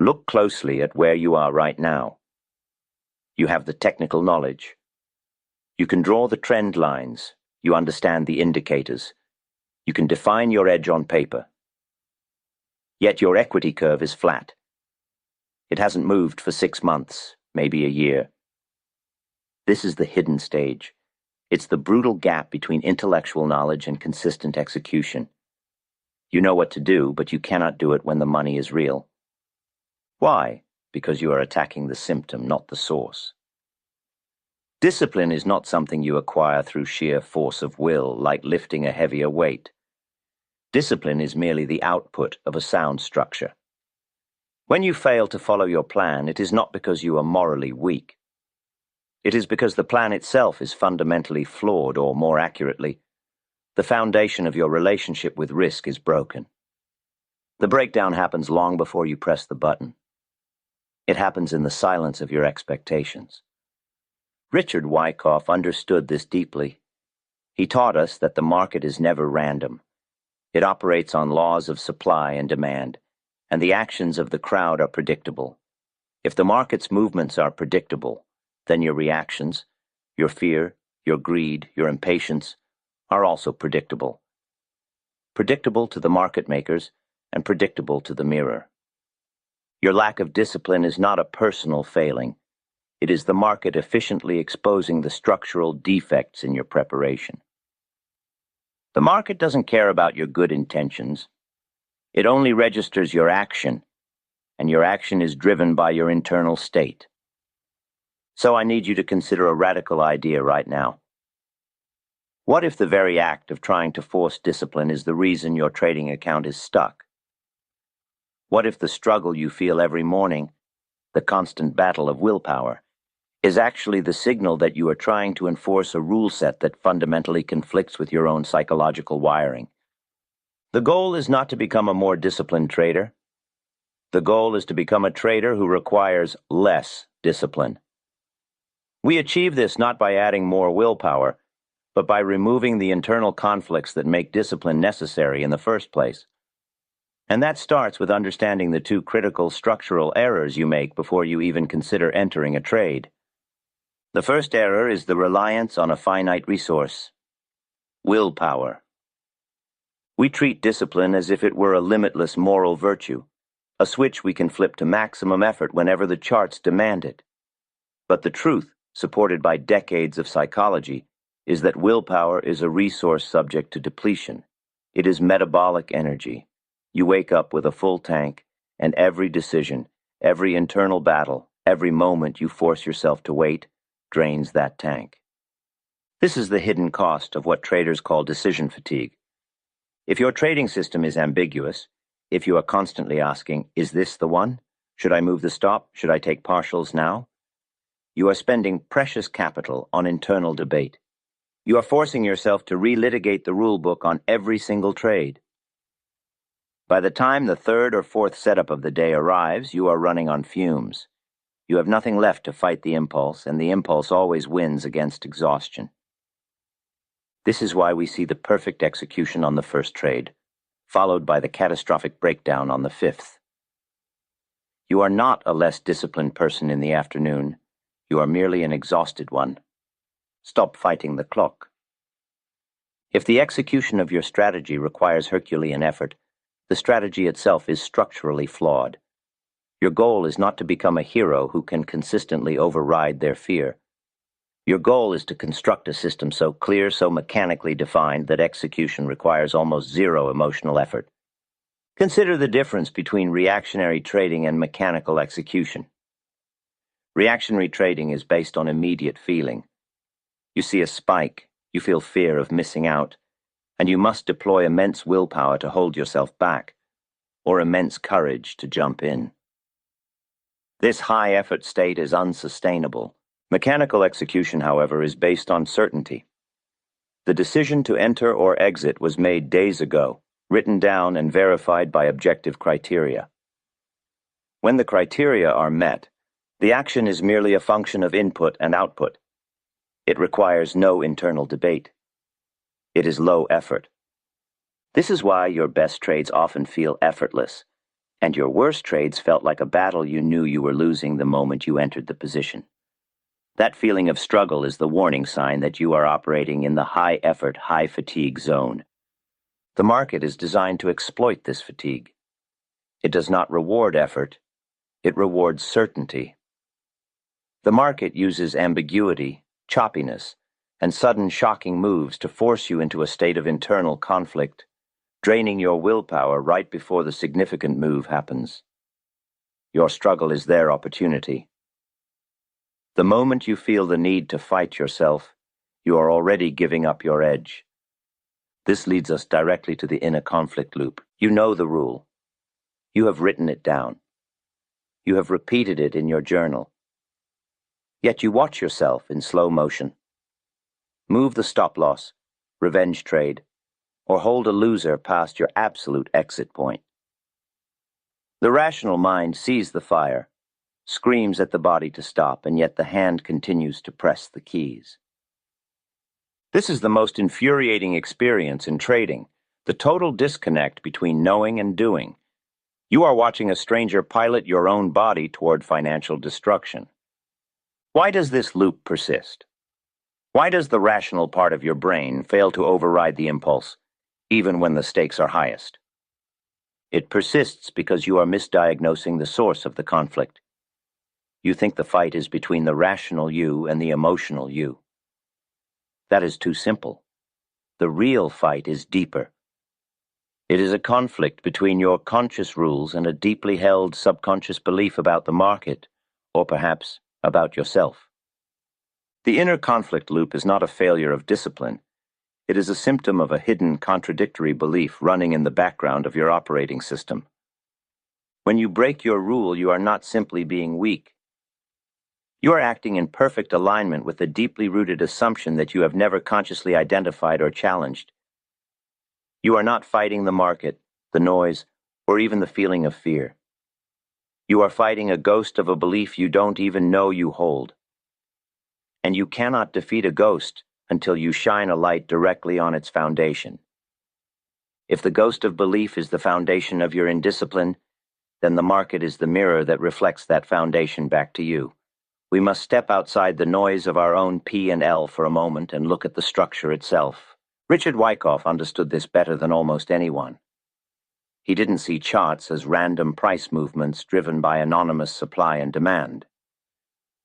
Look closely at where you are right now. You have the technical knowledge. You can draw the trend lines. You understand the indicators. You can define your edge on paper. Yet your equity curve is flat. It hasn't moved for 6 months, maybe a year. This is the hidden stage. It's the brutal gap between intellectual knowledge and consistent execution. You know what to do, but you cannot do it when the money is real. Why? Because you are attacking the symptom, not the source. Discipline is not something you acquire through sheer force of will, like lifting a heavier weight. Discipline is merely the output of a sound structure. When you fail to follow your plan, it is not because you are morally weak. It is because the plan itself is fundamentally flawed, or more accurately, the foundation of your relationship with risk is broken. The breakdown happens long before you press the button. It happens in the silence of your expectations. Richard Wyckoff understood this deeply. He taught us that the market is never random. It operates on laws of supply and demand, and the actions of the crowd are predictable. If the market's movements are predictable, then your reactions, your fear, your greed, your impatience, are also predictable. Predictable to the market makers and predictable to the mirror. Your lack of discipline is not a personal failing. It is the market efficiently exposing the structural defects in your preparation. The market doesn't care about your good intentions. It only registers your action, and your action is driven by your internal state. So I need you to consider a radical idea right now. What if the very act of trying to force discipline is the reason your trading account is stuck? What if the struggle you feel every morning, the constant battle of willpower, is actually the signal that you are trying to enforce a rule set that fundamentally conflicts with your own psychological wiring? The goal is not to become a more disciplined trader. The goal is to become a trader who requires less discipline. We achieve this not by adding more willpower, but by removing the internal conflicts that make discipline necessary in the first place. And that starts with understanding the two critical structural errors you make before you even consider entering a trade. The first error is the reliance on a finite resource: willpower. We treat discipline as if it were a limitless moral virtue, a switch we can flip to maximum effort whenever the charts demand it. But the truth, supported by decades of psychology, is that willpower is a resource subject to depletion. It is metabolic energy. You wake up with a full tank, and every decision, every internal battle, every moment you force yourself to wait, drains that tank. This is the hidden cost of what traders call decision fatigue. If your trading system is ambiguous, if you are constantly asking, is this the one? Should I move the stop? Should I take partials now? You are spending precious capital on internal debate. You are forcing yourself to relitigate the rule book on every single trade. By the time the third or fourth setup of the day arrives, you are running on fumes. You have nothing left to fight the impulse, and the impulse always wins against exhaustion. This is why we see the perfect execution on the first trade, followed by the catastrophic breakdown on the fifth. You are not a less disciplined person in the afternoon. You are merely an exhausted one. Stop fighting the clock. If the execution of your strategy requires Herculean effort, the strategy itself is structurally flawed. Your goal is not to become a hero who can consistently override their fear. Your goal is to construct a system so clear, so mechanically defined that execution requires almost zero emotional effort. Consider the difference between reactionary trading and mechanical execution. Reactionary trading is based on immediate feeling. You see a spike, you feel fear of missing out, and you must deploy immense willpower to hold yourself back, or immense courage to jump in. This high-effort state is unsustainable. Mechanical execution, however, is based on certainty. The decision to enter or exit was made days ago, written down and verified by objective criteria. When the criteria are met, the action is merely a function of input and output. It requires no internal debate. It is low effort. This is why your best trades often feel effortless. And your worst trades felt like a battle you knew you were losing the moment you entered the position. That feeling of struggle is the warning sign that you are operating in the high-effort, high-fatigue zone. The market is designed to exploit this fatigue. It does not reward effort, it rewards certainty. The market uses ambiguity, choppiness, and sudden shocking moves to force you into a state of internal conflict, draining your willpower right before the significant move happens. Your struggle is their opportunity. The moment you feel the need to fight yourself, you are already giving up your edge. This leads us directly to the inner conflict loop. You know the rule. You have written it down. You have repeated it in your journal. Yet you watch yourself in slow motion. Move the stop-loss, revenge trade, or hold a loser past your absolute exit point. The rational mind sees the fire, screams at the body to stop, and yet the hand continues to press the keys. This is the most infuriating experience in trading, the total disconnect between knowing and doing. You are watching a stranger pilot your own body toward financial destruction. Why does this loop persist? Why does the rational part of your brain fail to override the impulse, even when the stakes are highest? It persists because you are misdiagnosing the source of the conflict. You think the fight is between the rational you and the emotional you. That is too simple. The real fight is deeper. It is a conflict between your conscious rules and a deeply held subconscious belief about the market, or perhaps about yourself. The inner conflict loop is not a failure of discipline. It is a symptom of a hidden contradictory belief running in the background of your operating system. When you break your rule, you are not simply being weak. You are acting in perfect alignment with the deeply rooted assumption that you have never consciously identified or challenged. You are not fighting the market, the noise, or even the feeling of fear. You are fighting a ghost of a belief you don't even know you hold. And you cannot defeat a ghost until you shine a light directly on its foundation. If the ghost of belief is the foundation of your indiscipline, then the market is the mirror that reflects that foundation back to you. We must step outside the noise of our own P and L for a moment and look at the structure itself. Richard Wyckoff understood this better than almost anyone. He didn't see charts as random price movements driven by anonymous supply and demand.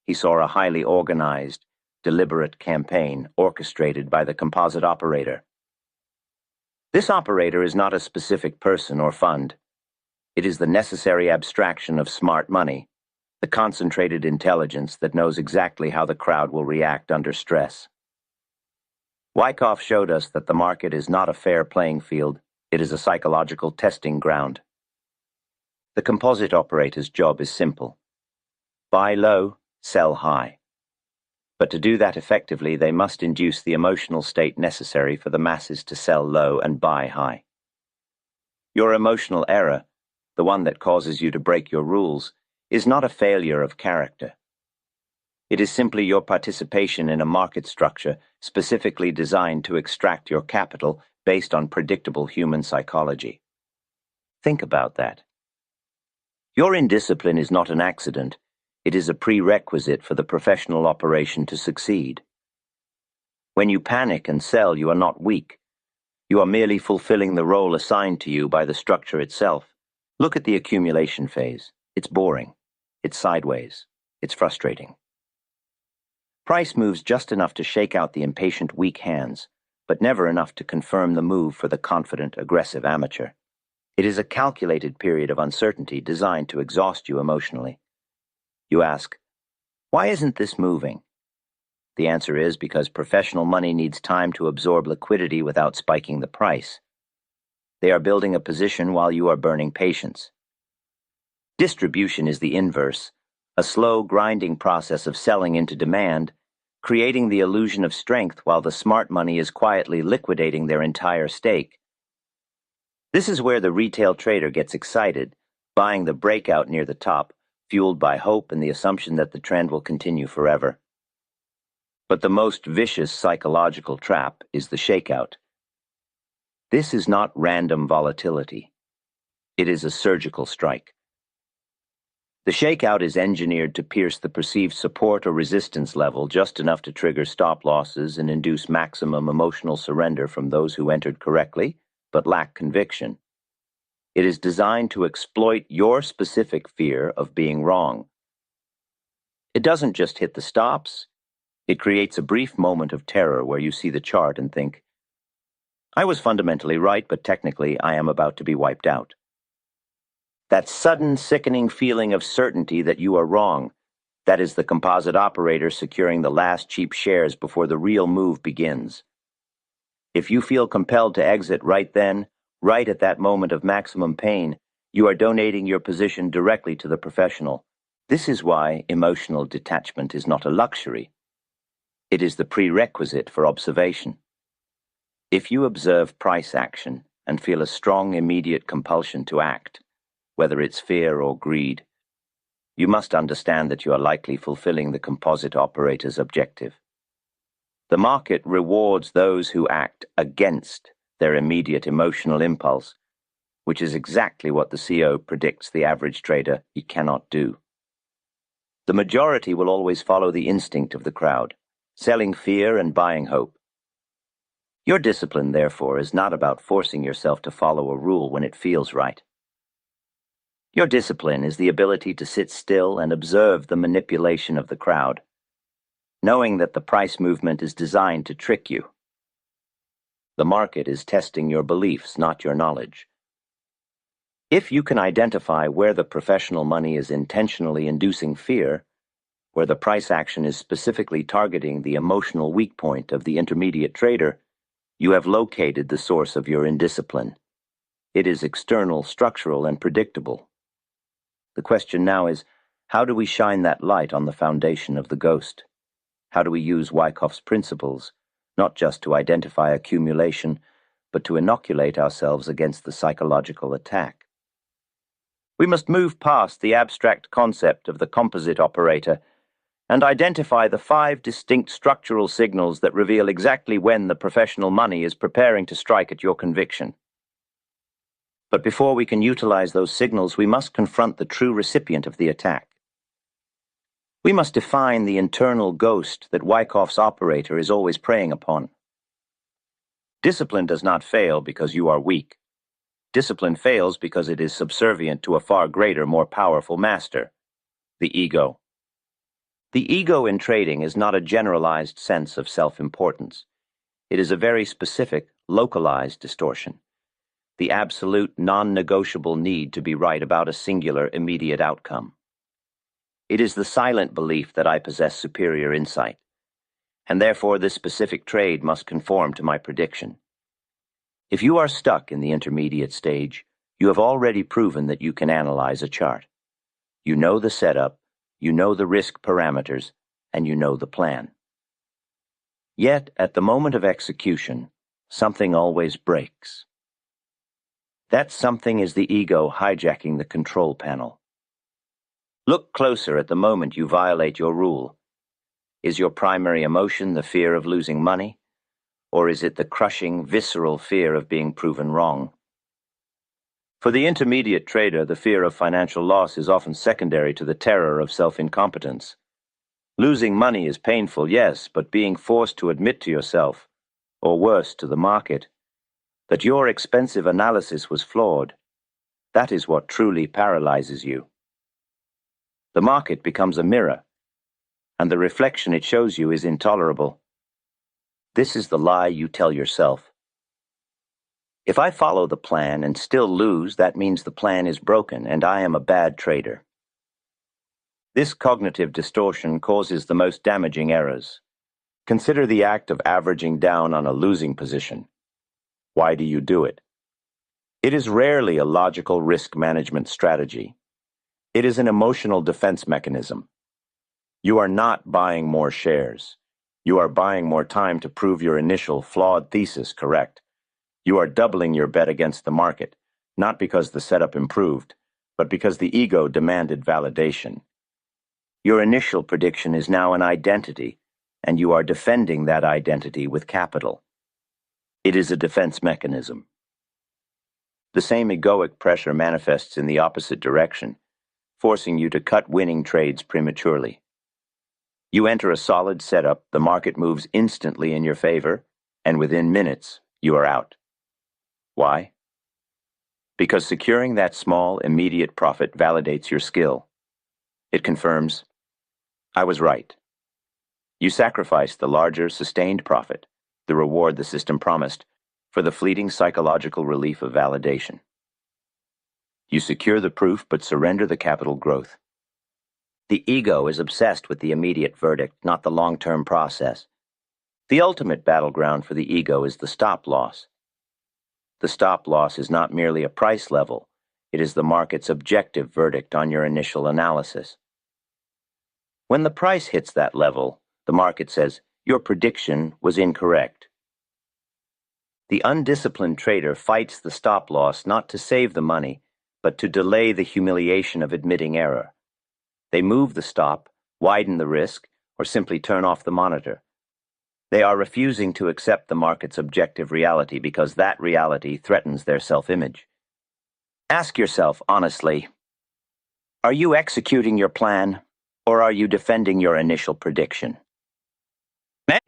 He saw a highly organized, deliberate campaign orchestrated by the composite operator. This operator is not a specific person or fund. It is the necessary abstraction of smart money, the concentrated intelligence that knows exactly how the crowd will react under stress. Wyckoff showed us that the market is not a fair playing field, it is a psychological testing ground. The composite operator's job is simple. Buy low, sell high. But to do that effectively, they must induce the emotional state necessary for the masses to sell low and buy high. Your emotional error, the one that causes you to break your rules, is not a failure of character. It is simply your participation in a market structure specifically designed to extract your capital based on predictable human psychology. Think about that. Your indiscipline is not an accident. It is a prerequisite for the professional operation to succeed. When you panic and sell, you are not weak. You are merely fulfilling the role assigned to you by the structure itself. Look at the accumulation phase. It's boring. It's sideways. It's frustrating. Price moves just enough to shake out the impatient, weak hands, but never enough to confirm the move for the confident, aggressive amateur. It is a calculated period of uncertainty designed to exhaust you emotionally. You ask, why isn't this moving? The answer is because professional money needs time to absorb liquidity without spiking the price. They are building a position while you are burning patience. Distribution is the inverse, a slow, grinding process of selling into demand, creating the illusion of strength while the smart money is quietly liquidating their entire stake. This is where the retail trader gets excited, buying the breakout near the top, fueled by hope and the assumption that the trend will continue forever. But the most vicious psychological trap is the shakeout. This is not random volatility. It is a surgical strike. The shakeout is engineered to pierce the perceived support or resistance level just enough to trigger stop losses and induce maximum emotional surrender from those who entered correctly but lack conviction. It is designed to exploit your specific fear of being wrong. It doesn't just hit the stops. It creates a brief moment of terror where you see the chart and think, I was fundamentally right, but technically I am about to be wiped out. That sudden, sickening feeling of certainty that you are wrong, that is the composite operator securing the last cheap shares before the real move begins. If you feel compelled to exit right then, right at that moment of maximum pain, you are donating your position directly to the professional. This is why emotional detachment is not a luxury. It is the prerequisite for observation. If you observe price action and feel a strong immediate compulsion to act, whether it's fear or greed, you must understand that you are likely fulfilling the composite operator's objective. The market rewards those who act against their immediate emotional impulse, which is exactly what the CO predicts the average trader he cannot do. The majority will always follow the instinct of the crowd, selling fear and buying hope. Your discipline, therefore, is not about forcing yourself to follow a rule when it feels right. Your discipline is the ability to sit still and observe the manipulation of the crowd, knowing that the price movement is designed to trick you. The market is testing your beliefs, not your knowledge. If you can identify where the professional money is intentionally inducing fear, where the price action is specifically targeting the emotional weak point of the intermediate trader, you have located the source of your indiscipline. It is external, structural, and predictable. The question now is, how do we shine that light on the foundation of the ghost? How do we use Wyckoff's principles, not just to identify accumulation, but to inoculate ourselves against the psychological attack? We must move past the abstract concept of the composite operator and identify the 5 distinct structural signals that reveal exactly when the professional money is preparing to strike at your conviction. But before we can utilize those signals, we must confront the true recipient of the attack. We must define the internal ghost that Wyckoff's operator is always preying upon. Discipline does not fail because you are weak. Discipline fails because it is subservient to a far greater, more powerful master, the ego. The ego in trading is not a generalized sense of self-importance. It is a very specific, localized distortion. The absolute, non-negotiable need to be right about a singular, immediate outcome. It is the silent belief that I possess superior insight, and therefore this specific trade must conform to my prediction. If you are stuck in the intermediate stage, you have already proven that you can analyze a chart. You know the setup, you know the risk parameters, and you know the plan. Yet, at the moment of execution, something always breaks. That something is the ego hijacking the control panel. Look closer at the moment you violate your rule. Is your primary emotion the fear of losing money? Or is it the crushing, visceral fear of being proven wrong? For the intermediate trader, the fear of financial loss is often secondary to the terror of self-incompetence. Losing money is painful, yes, but being forced to admit to yourself, or worse, to the market, that your expensive analysis was flawed, that is what truly paralyzes you. The market becomes a mirror, and the reflection it shows you is intolerable. This is the lie you tell yourself. If I follow the plan and still lose, that means the plan is broken and I am a bad trader. This cognitive distortion causes the most damaging errors. Consider the act of averaging down on a losing position. Why do you do it? It is rarely a logical risk management strategy. It is an emotional defense mechanism. You are not buying more shares. You are buying more time to prove your initial flawed thesis correct. You are doubling your bet against the market, not because the setup improved, but because the ego demanded validation. Your initial prediction is now an identity, and you are defending that identity with capital. It is a defense mechanism. The same egoic pressure manifests in the opposite direction, forcing you to cut winning trades prematurely. You enter a solid setup, the market moves instantly in your favor, and within minutes, you are out. Why? Because securing that small, immediate profit validates your skill. It confirms, I was right. You sacrificed the larger, sustained profit, the reward the system promised, for the fleeting psychological relief of validation. You secure the proof but surrender the capital growth. The ego is obsessed with the immediate verdict, not the long-term process. The ultimate battleground for the ego is the stop-loss. The stop-loss is not merely a price level, it is the market's objective verdict on your initial analysis. When the price hits that level, the market says, your prediction was incorrect. The undisciplined trader fights the stop-loss not to save the money, but to delay the humiliation of admitting error. They move the stop, widen the risk, or simply turn off the monitor. They are refusing to accept the market's objective reality because that reality threatens their self-image. Ask yourself honestly, are you executing your plan, or are you defending your initial prediction?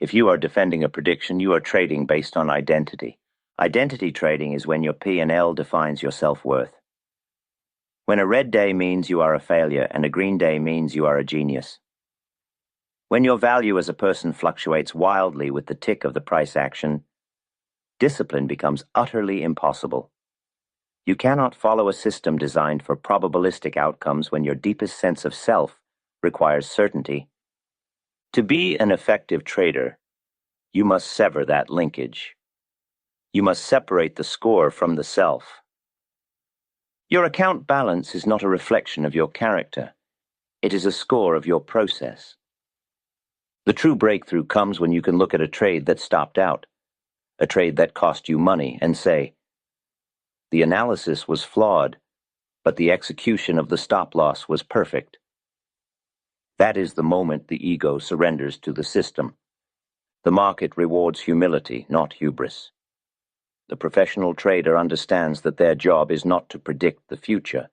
If you are defending a prediction, you are trading based on identity. Identity trading is when your P&L defines your self-worth. When a red day means you are a failure and a green day means you are a genius. When your value as a person fluctuates wildly with the tick of the price action, discipline becomes utterly impossible. You cannot follow a system designed for probabilistic outcomes when your deepest sense of self requires certainty. To be an effective trader, you must sever that linkage. You must separate the score from the self. Your account balance is not a reflection of your character. It is a score of your process. The true breakthrough comes when you can look at a trade that stopped out, a trade that cost you money, and say, the analysis was flawed, but the execution of the stop-loss was perfect. That is the moment the ego surrenders to the system. The market rewards humility, not hubris. The professional trader understands that their job is not to predict the future,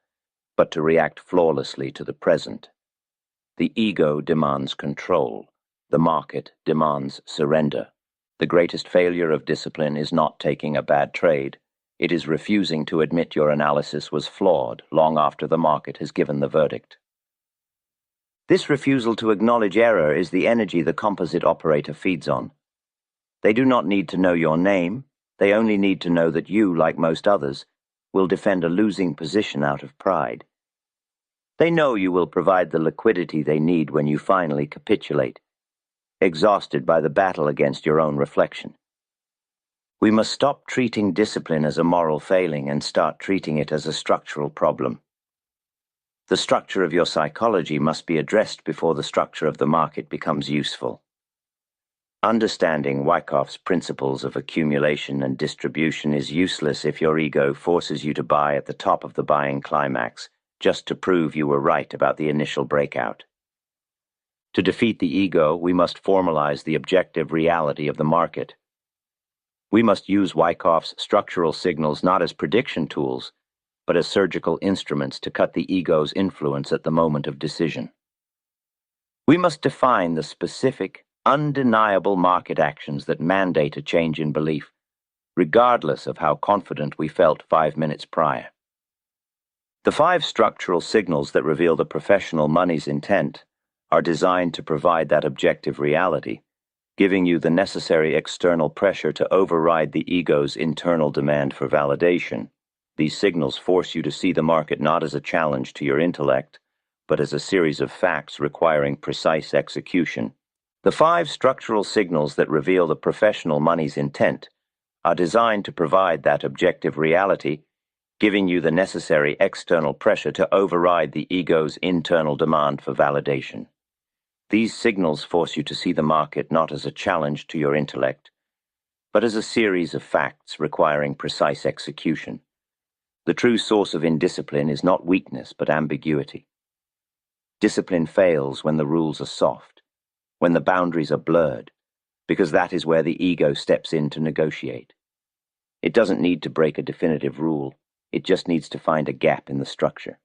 but to react flawlessly to the present. The ego demands control. The market demands surrender. The greatest failure of discipline is not taking a bad trade. It is refusing to admit your analysis was flawed long after the market has given the verdict. This refusal to acknowledge error is the energy the composite operator feeds on. They do not need to know your name. They only need to know that you, like most others, will defend a losing position out of pride. They know you will provide the liquidity they need when you finally capitulate, exhausted by the battle against your own reflection. We must stop treating discipline as a moral failing and start treating it as a structural problem. The structure of your psychology must be addressed before the structure of the market becomes useful. Understanding Wyckoff's principles of accumulation and distribution is useless if your ego forces you to buy at the top of the buying climax just to prove you were right about the initial breakout. To defeat the ego, we must formalize the objective reality of the market. We must use Wyckoff's structural signals not as prediction tools, but as surgical instruments to cut the ego's influence at the moment of decision. We must define the specific, undeniable market actions that mandate a change in belief, regardless of how confident we felt 5 minutes prior. The 5 structural signals that reveal the professional money's intent are designed to provide that objective reality, giving you the necessary external pressure to override the ego's internal demand for validation. These signals force you to see the market not as a challenge to your intellect, but as a series of facts requiring precise execution. The 5 structural signals that reveal the professional money's intent are designed to provide that objective reality, giving you the necessary external pressure to override the ego's internal demand for validation. These signals force you to see the market not as a challenge to your intellect, but as a series of facts requiring precise execution. The true source of indiscipline is not weakness, but ambiguity. Discipline fails when the rules are soft, when the boundaries are blurred, because that is where the ego steps in to negotiate. It doesn't need to break a definitive rule. It just needs to find a gap in the structure.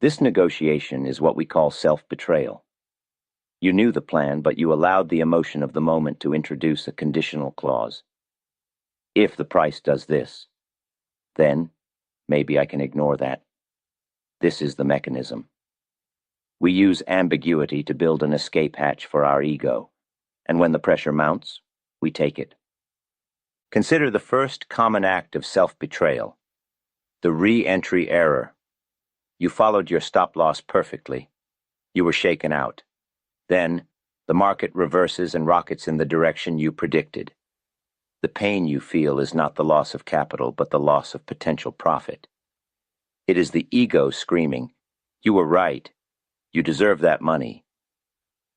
This negotiation is what we call self-betrayal. You knew the plan, but you allowed the emotion of the moment to introduce a conditional clause. If the price does this, then maybe I can ignore that. This is the mechanism. We use ambiguity to build an escape hatch for our ego, and when the pressure mounts, we take it. Consider the first common act of self-betrayal, the re-entry error. You followed your stop-loss perfectly. You were shaken out. Then, the market reverses and rockets in the direction you predicted. The pain you feel is not the loss of capital, but the loss of potential profit. It is the ego screaming, "You were right. You deserve that money."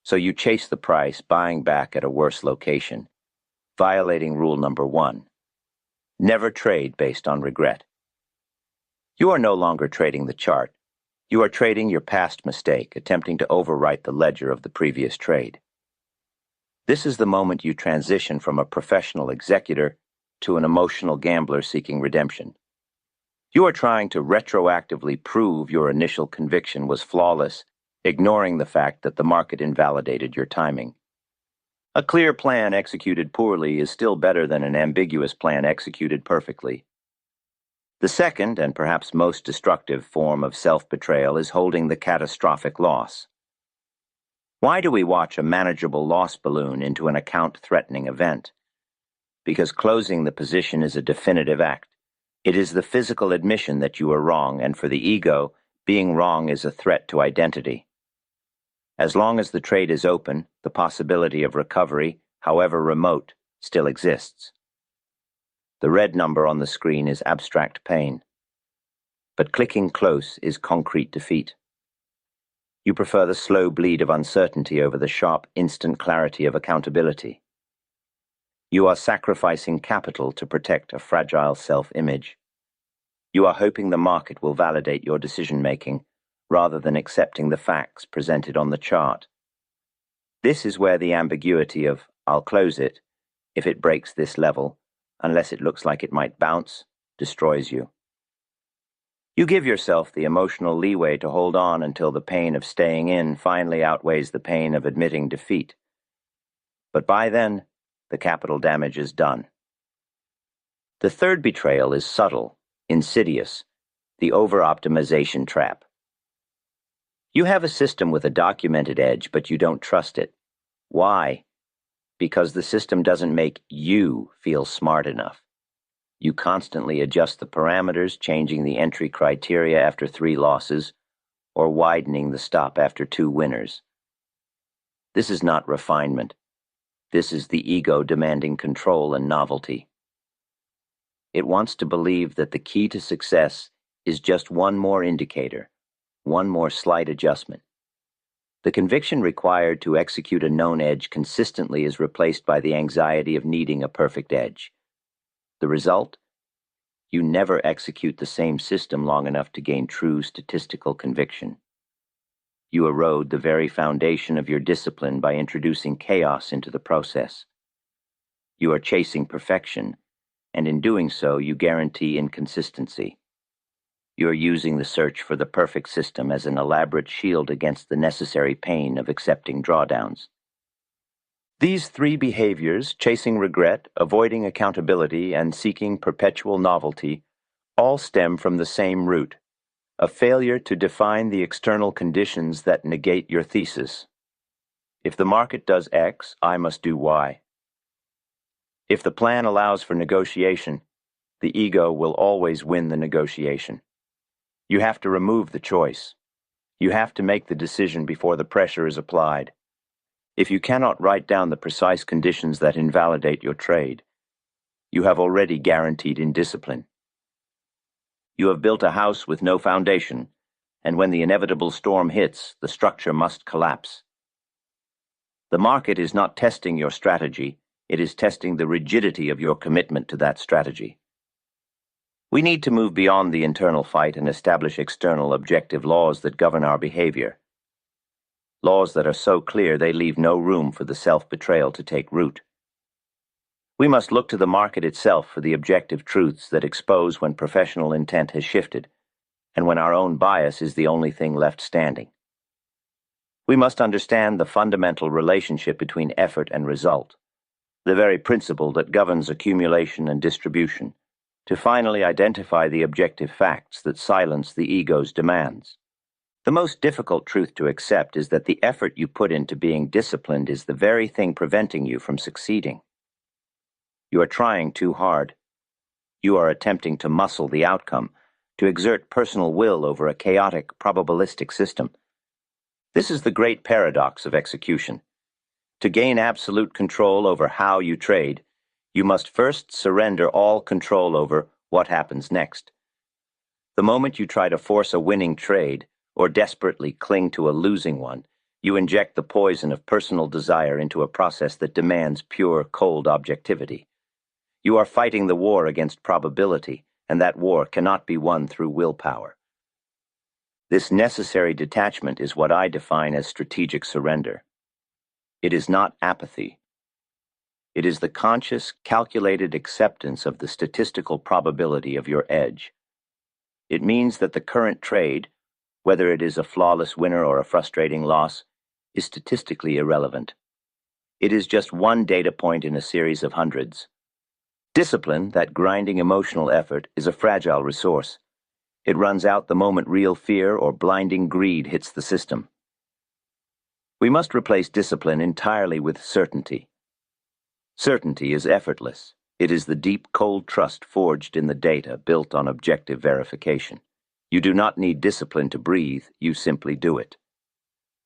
So you chase the price, buying back at a worse location, violating rule number 1. Never trade based on regret. You are no longer trading the chart. You are trading your past mistake, attempting to overwrite the ledger of the previous trade. This is the moment you transition from a professional executor to an emotional gambler seeking redemption. You are trying to retroactively prove your initial conviction was flawless, ignoring the fact that the market invalidated your timing. A clear plan executed poorly is still better than an ambiguous plan executed perfectly. The second, and perhaps most destructive form of self-betrayal is holding the catastrophic loss. Why do we watch a manageable loss balloon into an account-threatening event? Because closing the position is a definitive act. It is the physical admission that you are wrong, and for the ego, being wrong is a threat to identity. As long as the trade is open, the possibility of recovery, however remote, still exists. The red number on the screen is abstract pain. But clicking close is concrete defeat. You prefer the slow bleed of uncertainty over the sharp, instant clarity of accountability. You are sacrificing capital to protect a fragile self-image. You are hoping the market will validate your decision-making rather than accepting the facts presented on the chart. This is where the ambiguity of, "I'll close it if it breaks this level, unless it looks like it might bounce," destroys you. You give yourself the emotional leeway to hold on until the pain of staying in finally outweighs the pain of admitting defeat. But by then, the capital damage is done. The third betrayal is subtle, insidious, the over-optimization trap. You have a system with a documented edge, but you don't trust it. Why? Because the system doesn't make you feel smart enough. You constantly adjust the parameters, changing the entry criteria after 3 losses, or widening the stop after 2 winners. This is not refinement. This is the ego demanding control and novelty. It wants to believe that the key to success is just one more indicator, one more slight adjustment. The conviction required to execute a known edge consistently is replaced by the anxiety of needing a perfect edge. The result? You never execute the same system long enough to gain true statistical conviction. You erode the very foundation of your discipline by introducing chaos into the process. You are chasing perfection, and in doing so, you guarantee inconsistency. You are using the search for the perfect system as an elaborate shield against the necessary pain of accepting drawdowns. These 3 behaviors, chasing regret, avoiding accountability, and seeking perpetual novelty, all stem from the same root, a failure to define the external conditions that negate your thesis. If the market does X, I must do Y. If the plan allows for negotiation, the ego will always win the negotiation. You have to remove the choice. You have to make the decision before the pressure is applied. If you cannot write down the precise conditions that invalidate your trade, you have already guaranteed indiscipline. You have built a house with no foundation, and when the inevitable storm hits, the structure must collapse. The market is not testing your strategy, it is testing the rigidity of your commitment to that strategy. We need to move beyond the internal fight and establish external objective laws that govern our behavior. Laws that are so clear they leave no room for the self-betrayal to take root. We must look to the market itself for the objective truths that expose when professional intent has shifted, and when our own bias is the only thing left standing. We must understand the fundamental relationship between effort and result, the very principle that governs accumulation and distribution, to finally identify the objective facts that silence the ego's demands. The most difficult truth to accept is that the effort you put into being disciplined is the very thing preventing you from succeeding. You are trying too hard. You are attempting to muscle the outcome, to exert personal will over a chaotic, probabilistic system. This is the great paradox of execution. To gain absolute control over how you trade, you must first surrender all control over what happens next. The moment you try to force a winning trade, or desperately cling to a losing one, you inject the poison of personal desire into a process that demands pure, cold objectivity. You are fighting the war against probability, and that war cannot be won through willpower. This necessary detachment is what I define as strategic surrender. It is not apathy. It is the conscious, calculated acceptance of the statistical probability of your edge. It means that the current trade, whether it is a flawless winner or a frustrating loss, is statistically irrelevant. It is just one data point in a series of hundreds. Discipline, that grinding emotional effort, is a fragile resource. It runs out the moment real fear or blinding greed hits the system. We must replace discipline entirely with certainty. Certainty is effortless. It is the deep, cold trust forged in the data, built on objective verification. You do not need discipline to breathe, you simply do it.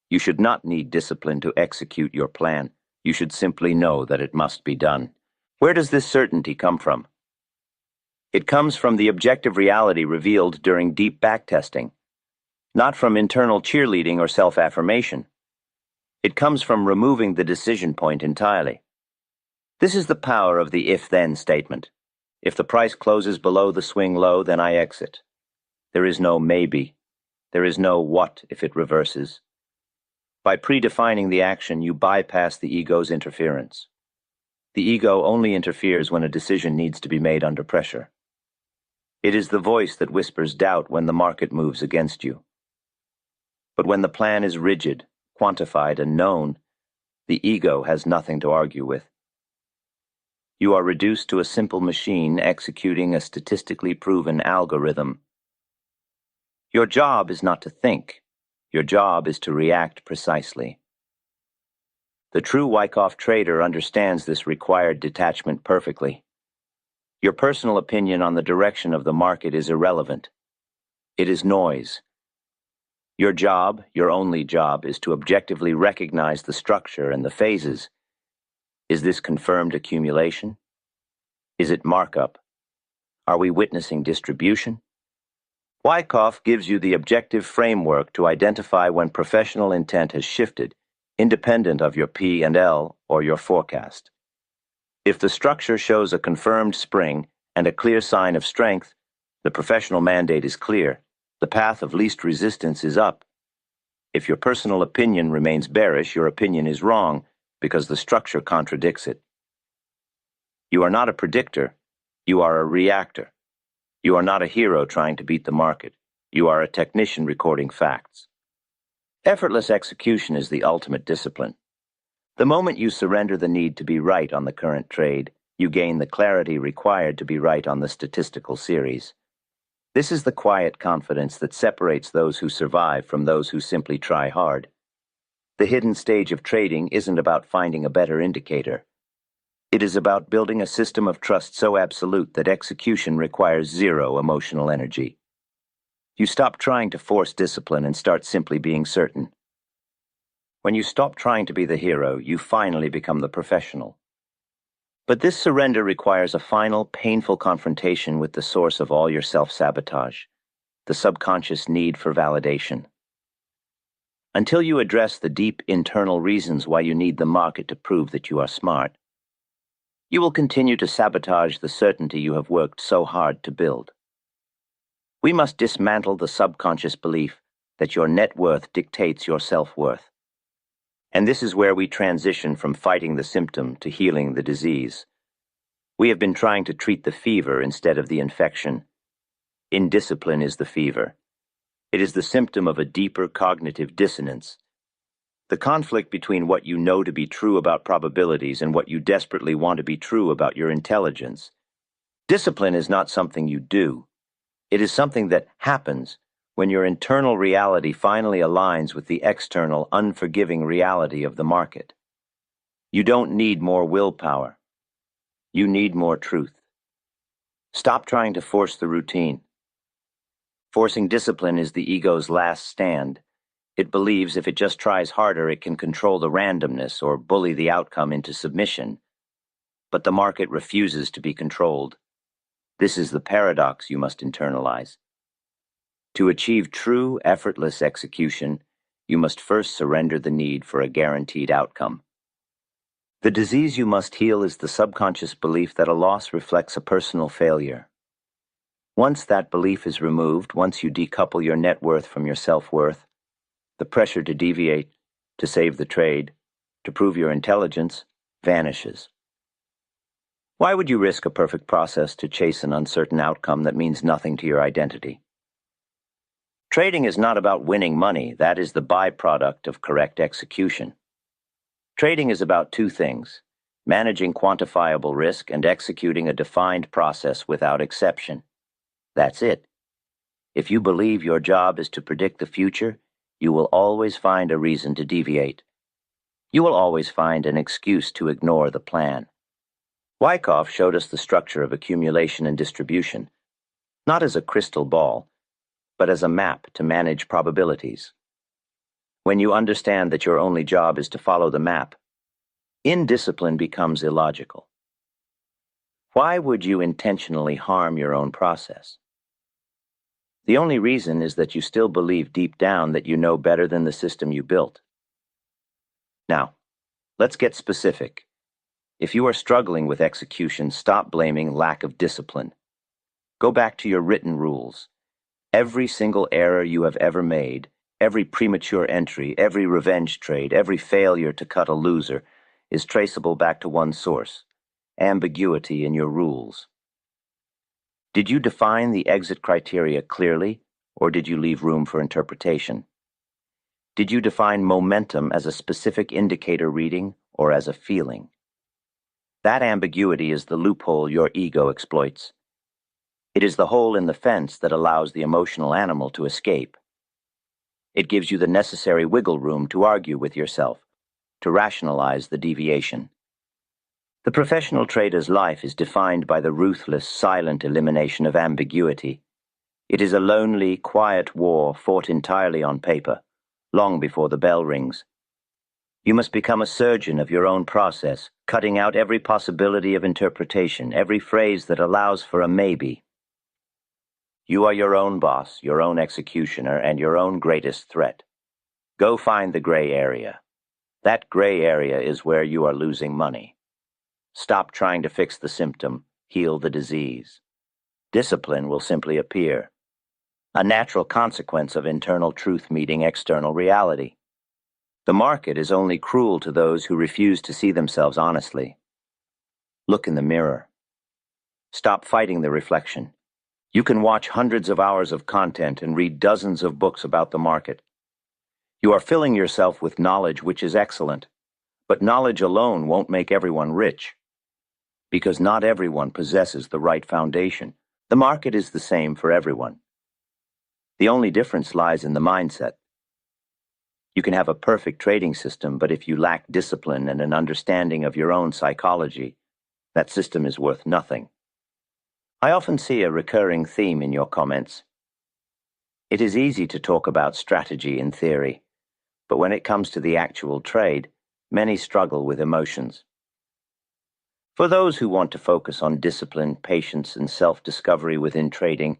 You should not need discipline to execute your plan. You should simply know that it must be done. Where does this certainty come from? It comes from the objective reality revealed during deep backtesting, not from internal cheerleading or self-affirmation. It comes from removing the decision point entirely. This is the power of the if-then statement. If the price closes below the swing low, then I exit. There is no maybe. There is no what if it reverses. By predefining the action, you bypass the ego's interference. The ego only interferes when a decision needs to be made under pressure. It is the voice that whispers doubt when the market moves against you. But when the plan is rigid, quantified, and known, the ego has nothing to argue with. You are reduced to a simple machine executing a statistically proven algorithm. Your job is not to think. Your job is to react precisely. The true Wyckoff trader understands this required detachment perfectly. Your personal opinion on the direction of the market is irrelevant. It is noise. Your job, your only job, is to objectively recognize the structure and the phases. Is this confirmed accumulation? Is it markup? Are we witnessing distribution? Wyckoff gives you the objective framework to identify when professional intent has shifted, independent of your P&L or your forecast. If the structure shows a confirmed spring and a clear sign of strength, the professional mandate is clear. The path of least resistance is up. If your personal opinion remains bearish, your opinion is wrong because the structure contradicts it. You are not a predictor. You are a reactor. You are not a hero trying to beat the market. You are a technician recording facts. Effortless execution is the ultimate discipline. The moment you surrender the need to be right on the current trade, you gain the clarity required to be right on the statistical series. This is the quiet confidence that separates those who survive from those who simply try hard. The hidden stage of trading isn't about finding a better indicator. It is about building a system of trust so absolute that execution requires zero emotional energy. You stop trying to force discipline and start simply being certain. When you stop trying to be the hero, you finally become the professional. But this surrender requires a final, painful confrontation with the source of all your self-sabotage, the subconscious need for validation. Until you address the deep internal reasons why you need the market to prove that you are smart, you will continue to sabotage the certainty you have worked so hard to build. We must dismantle the subconscious belief that your net worth dictates your self-worth. And this is where we transition from fighting the symptom to healing the disease. We have been trying to treat the fever instead of the infection. Indiscipline is the fever. It is the symptom of a deeper cognitive dissonance. The conflict between what you know to be true about probabilities and what you desperately want to be true about your intelligence. Discipline is not something you do. It is something that happens when your internal reality finally aligns with the external, unforgiving reality of the market. You don't need more willpower. You need more truth. Stop trying to force the routine. Forcing discipline is the ego's last stand. It believes if it just tries harder, it can control the randomness or bully the outcome into submission. But the market refuses to be controlled. This is the paradox you must internalize. To achieve true, effortless execution, you must first surrender the need for a guaranteed outcome. The disease you must heal is the subconscious belief that a loss reflects a personal failure. Once that belief is removed, once you decouple your net worth from your self-worth, the pressure to deviate, to save the trade, to prove your intelligence, vanishes. Why would you risk a perfect process to chase an uncertain outcome that means nothing to your identity? Trading is not about winning money. That is the byproduct of correct execution. Trading is about two things: managing quantifiable risk and executing a defined process without exception. That's it. If you believe your job is to predict the future, you will always find a reason to deviate. You will always find an excuse to ignore the plan. Wyckoff showed us the structure of accumulation and distribution, not as a crystal ball, but as a map to manage probabilities. When you understand that your only job is to follow the map, indiscipline becomes illogical. Why would you intentionally harm your own process? The only reason is that you still believe deep down that you know better than the system you built. Now, let's get specific. If you are struggling with execution, stop blaming lack of discipline. Go back to your written rules. Every single error you have ever made, every premature entry, every revenge trade, every failure to cut a loser is traceable back to one source: ambiguity in your rules. Did you define the exit criteria clearly, or did you leave room for interpretation? Did you define momentum as a specific indicator reading or as a feeling? That ambiguity is the loophole your ego exploits. It is the hole in the fence that allows the emotional animal to escape. It gives you the necessary wiggle room to argue with yourself, to rationalize the deviation. The professional trader's life is defined by the ruthless, silent elimination of ambiguity. It is a lonely, quiet war fought entirely on paper, long before the bell rings. You must become a surgeon of your own process, cutting out every possibility of interpretation, every phrase that allows for a maybe. You are your own boss, your own executioner, and your own greatest threat. Go find the gray area. That gray area is where you are losing money. Stop trying to fix the symptom, heal the disease. Discipline will simply appear, a natural consequence of internal truth meeting external reality. The market is only cruel to those who refuse to see themselves honestly. Look in the mirror. Stop fighting the reflection. You can watch hundreds of hours of content and read dozens of books about the market. You are filling yourself with knowledge, which is excellent, but knowledge alone won't make everyone rich, because not everyone possesses the right foundation. The market is the same for everyone. The only difference lies in the mindset. You can have a perfect trading system, but if you lack discipline and an understanding of your own psychology, that system is worth nothing. I often see a recurring theme in your comments. It is easy to talk about strategy in theory, but when it comes to the actual trade, many struggle with emotions. For those who want to focus on discipline, patience, and self-discovery within trading,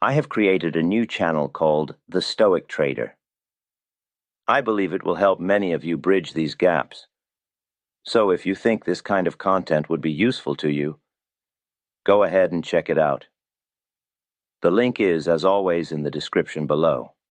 I have created a new channel called The Stoic Trader. I believe it will help many of you bridge these gaps. So if you think this kind of content would be useful to you, go ahead and check it out. The link is, as always, in the description below.